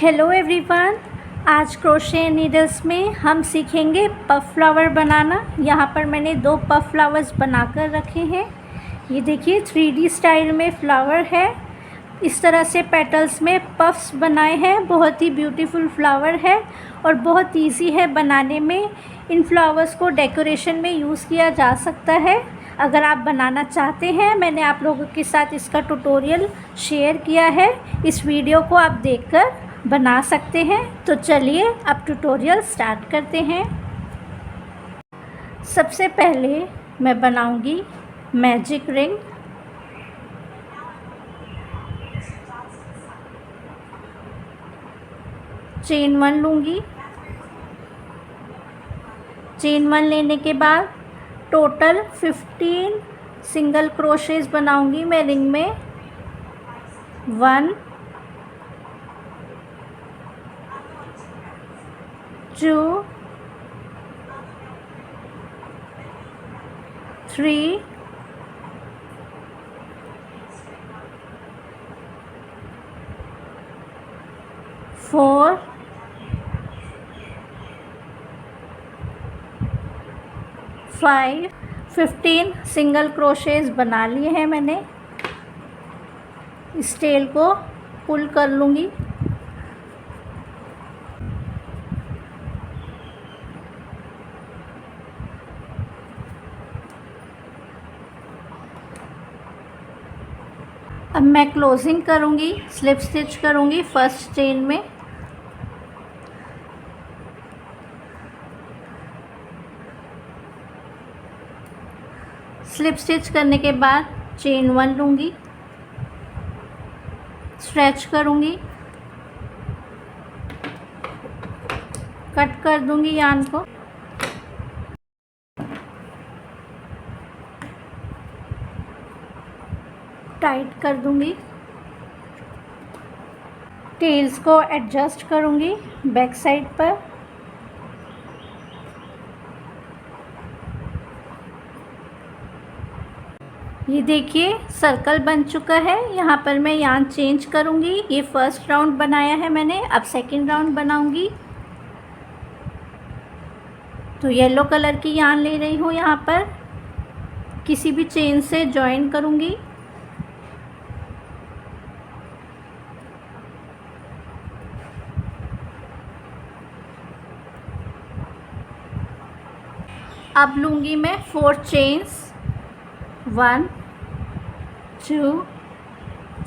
Hello everyone, आज crochet needles में हम सीखेंगे पफ फ्लावर बनाना। यहाँ पर मैंने 2 पफ फ्लावर्स बनाकर रखे हैं। ये देखिए 3D स्टाइल में फ्लावर है। इस तरह से पेटल्स में पफ्स बनाए हैं। बहुत ही ब्यूटीफुल फ्लावर है और बहुत इजी है बनाने में। इन फ्लावर्स को डेकोरेशन में यूज़ किया जा सकता है। अगर आप बनाना चाहते हैं, मैंने आप लोगों के साथ इसका ट्यूटोरियल शेयर किया है। इस वीडियो को आप देखकर बना सकते हैं। तो चलिए अब ट्यूटोरियल स्टार्ट करते हैं। सबसे पहले मैं बनाऊंगी मैजिक रिंग। चेन 1 लूँगी। चेन 1 लेने के बाद टोटल 15 सिंगल क्रोशेस बनाऊंगी मैं रिंग में। 1 2 3 4 5 15 सिंगल क्रोशेस बना लिए हैं मैंने। इस टेल को पुल कर लूँगी। अब मैं क्लोजिंग करूँगी, स्लिप स्टिच करूँगी फर्स्ट चेन में। स्लिप स्टिच करने के बाद चेन 1 लूँगी, स्ट्रेच करूँगी, कट कर दूँगी यार्न को। टाइट कर दूँगी। टेल्स को एडजस्ट करूँगी बैक साइड पर। ये देखिए सर्कल बन चुका है। यहाँ पर मैं यार्न चेंज करूँगी। ये फर्स्ट राउंड बनाया है मैंने, अब सेकंड राउंड बनाऊँगी। तो येलो कलर की यार्न ले रही हूँ। यहाँ पर किसी भी चेन से जॉइन करूँगी। अब लूँगी मैं 4 चेन्स। 1 2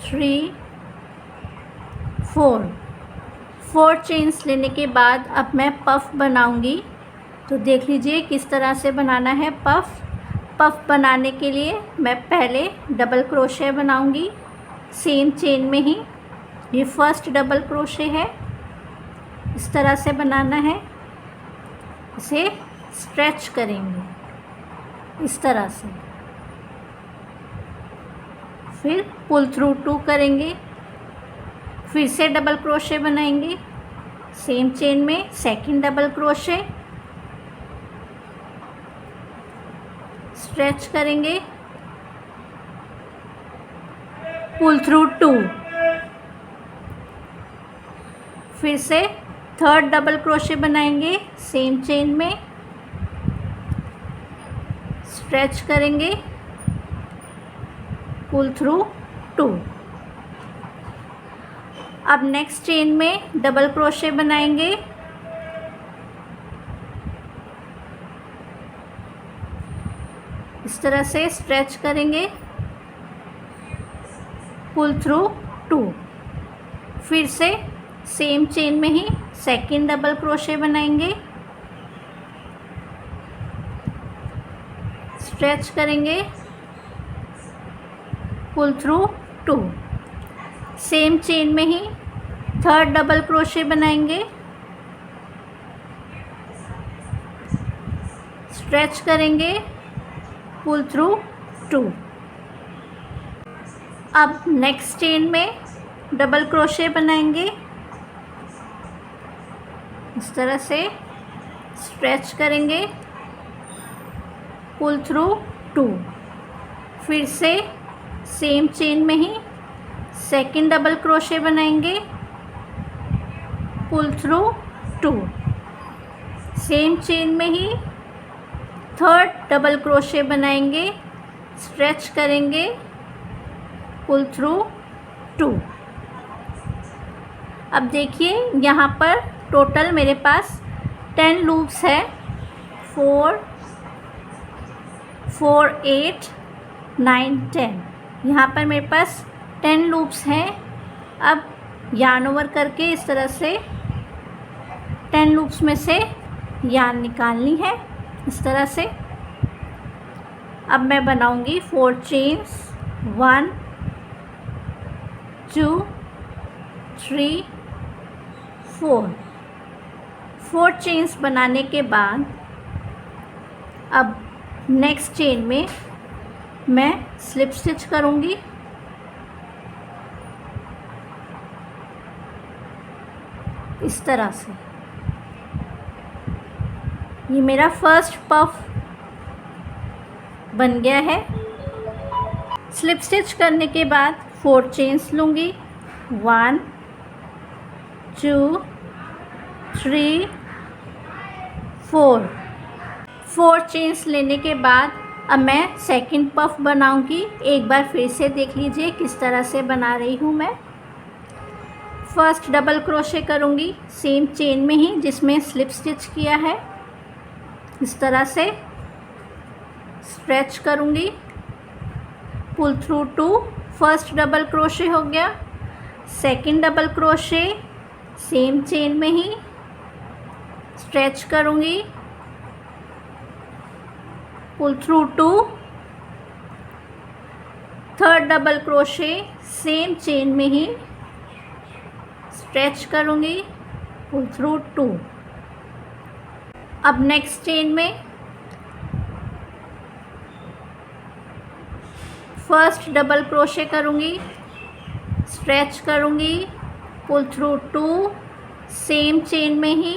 3 4 चेन्स लेने के बाद अब मैं पफ बनाऊँगी। तो देख लीजिए किस तरह से बनाना है पफ। पफ बनाने के लिए मैं पहले डबल क्रोशे बनाऊँगी सेम चेन में ही। ये फर्स्ट डबल क्रोशे है। इस तरह से बनाना है। इसे स्ट्रेच करेंगे इस तरह से। फिर पुल थ्रू 2 करेंगे। फिर से डबल क्रोशे बनाएंगे सेम चेन में। सेकंड डबल क्रोशे, स्ट्रेच करेंगे, पुल थ्रू 2। फिर से थर्ड डबल क्रोशे बनाएंगे सेम चेन में, स्ट्रेच करेंगे, पुल थ्रू 2। अब नेक्स्ट चेन में डबल क्रोशे बनाएंगे। इस तरह से स्ट्रेच करेंगे, पुल थ्रू 2। फिर से सेम चेन में ही सेकंड डबल क्रोशे बनाएंगे, स्ट्रेच करेंगे, पुल थ्रू 2। सेम चेन में ही थर्ड डबल क्रोशे बनाएंगे, स्ट्रेच करेंगे, पुल थ्रू 2। अब नेक्स्ट चेन में डबल क्रोशे बनाएंगे इस तरह से, स्ट्रेच करेंगे, पुल थ्रू 2। फिर से सेम चेन में ही सेकंड डबल क्रोशे बनाएंगे, पुल थ्रू 2, सेम चेन में ही थर्ड डबल क्रोशे बनाएंगे, स्ट्रेच करेंगे, पुल थ्रू 2। अब देखिए यहाँ पर टोटल मेरे पास 10 लूप्स है, 4 4 8 9 10। यहाँ पर मेरे पास 10 लूप्स हैं। अब यार्न ओवर करके इस तरह से 10 लूप्स में से यार्न निकालनी है, इस तरह से। अब मैं बनाऊंगी 4 चेन्स, 1 2 3 4। 4 चेन्स बनाने के बाद अब नेक्स्ट चेन में मैं स्लिप स्टिच करूंगी। इस तरह से ये मेरा फर्स्ट पफ बन गया है। स्लिप स्टिच करने के बाद 4 चेन्स लूँगी, 1 2 3 4। 4 चेन्स लेने के बाद अब मैं सेकंड पफ बनाऊंगी। एक बार फिर से देख लीजिए किस तरह से बना रही हूँ मैं। फर्स्ट डबल क्रोशे करूँगी सेम चेन में ही जिसमें स्लिप स्टिच किया है, इस तरह से स्ट्रेच करूँगी, pull through 2, first double crochet हो गया। Second double crochet same chain में ही स्ट्रेच करूँगी, pull through 2, third double crochet same chain में ही स्ट्रेच करूँगी, पुल थ्रू 2। अब नेक्स्ट चेन में फर्स्ट डबल क्रोशे करूँगी, स्ट्रेच करूँगी, पुल थ्रू 2, सेम चेन में ही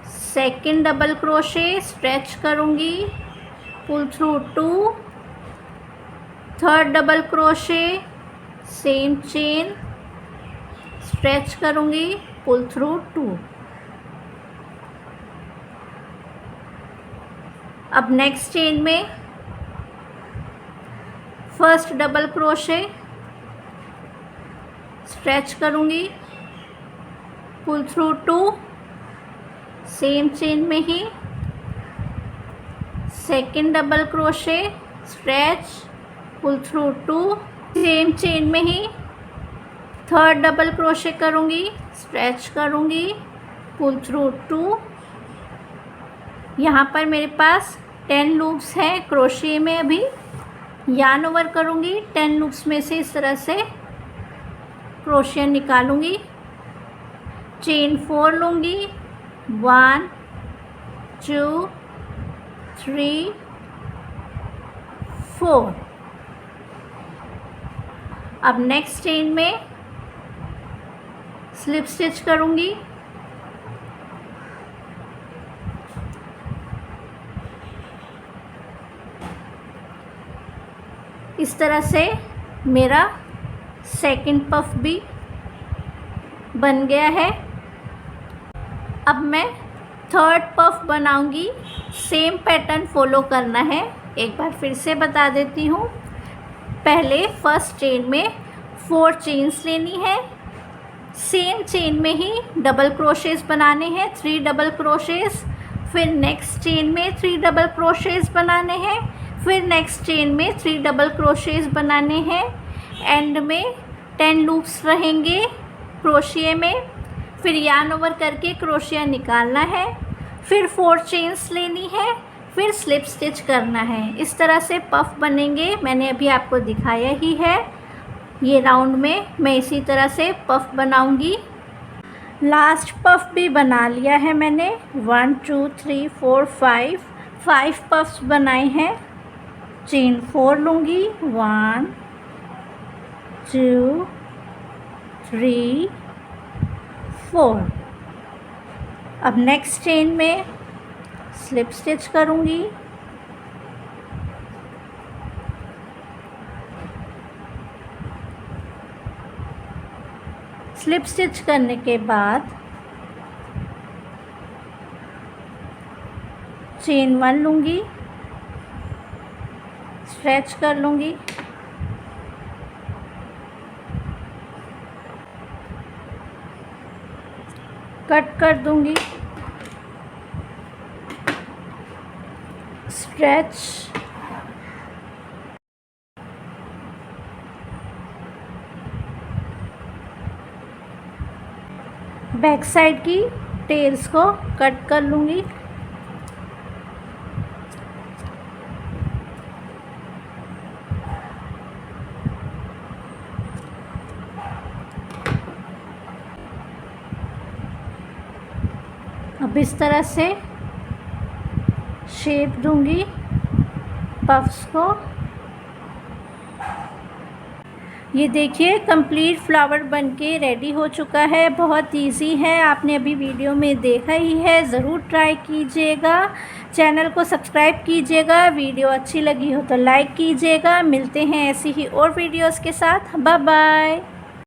सेकंड डबल क्रोशे, स्ट्रेच करूँगी, pull through 2, third double crochet same chain, stretch करूँगी, पुल थ्रू 2। अब नेक्स्ट चेन में फर्स्ट डबल क्रोशे, स्ट्रेच करूँगी, पुल थ्रू 2, सेम चेन में ही second double crochet, stretch, pull through 2, same chain में ही third double crochet करूँगी, stretch करूँगी, पुल थ्रू 2। यहाँ पर मेरे पास 10 लूप्स हैं क्रोशे में। अभी यार्न ओवर करूँगी, 10 लूप्स में से इस तरह से क्रोशे निकालूँगी, चेन 4 लूँगी, 1 2 3 4। अब नेक्स्ट चेन में स्लिप स्टिच करूँगी, इस तरह से मेरा सेकंड पफ भी बन गया है। अब मैं थर्ड पफ बनाऊंगी, सेम पैटर्न फॉलो करना है। एक बार फिर से बता देती हूँ। पहले फर्स्ट चेन में 4 चेन्स लेनी है, सेम चेन में ही डबल क्रोशेस बनाने हैं, 3 डबल क्रोशेस। फिर नेक्स्ट चेन में 3 डबल क्रोशेस बनाने हैं, फिर नेक्स्ट चेन में 3 डबल क्रोशेस बनाने हैं। एंड में 10 लूप्स रहेंगे क्रोशिया में। फिर यार्न ओवर करके क्रोशिया निकालना है, फिर 4 चेन्स लेनी है, फिर स्लिप स्टिच करना है। इस तरह से पफ बनेंगे। मैंने अभी आपको दिखाया ही है। ये राउंड में मैं इसी तरह से पफ बनाऊंगी। लास्ट पफ भी बना लिया है मैंने। 1 2 3 4 5 पफ्स बनाए हैं। चेन 4 लूँगी, 1 2 3 4। अब नेक्स्ट चेन में स्लिप स्टिच करूँगी, स्लिप स्टिच करने के बाद चेन 1 लूँगी, स्ट्रेच कर लूँगी, कट कर दूँगी, स्ट्रेच, बैक साइड की टेल्स को कट कर लूँगी, अब इस तरह से शेप दूंगी पफ्स को। ये देखिए कंप्लीट फ्लावर बनके रेडी हो चुका है। बहुत इजी है, आपने अभी वीडियो में देखा ही है। ज़रूर ट्राई कीजिएगा, चैनल को सब्सक्राइब कीजिएगा। वीडियो अच्छी लगी हो तो लाइक कीजिएगा। मिलते हैं ऐसी ही और वीडियोस के साथ। Bye bye.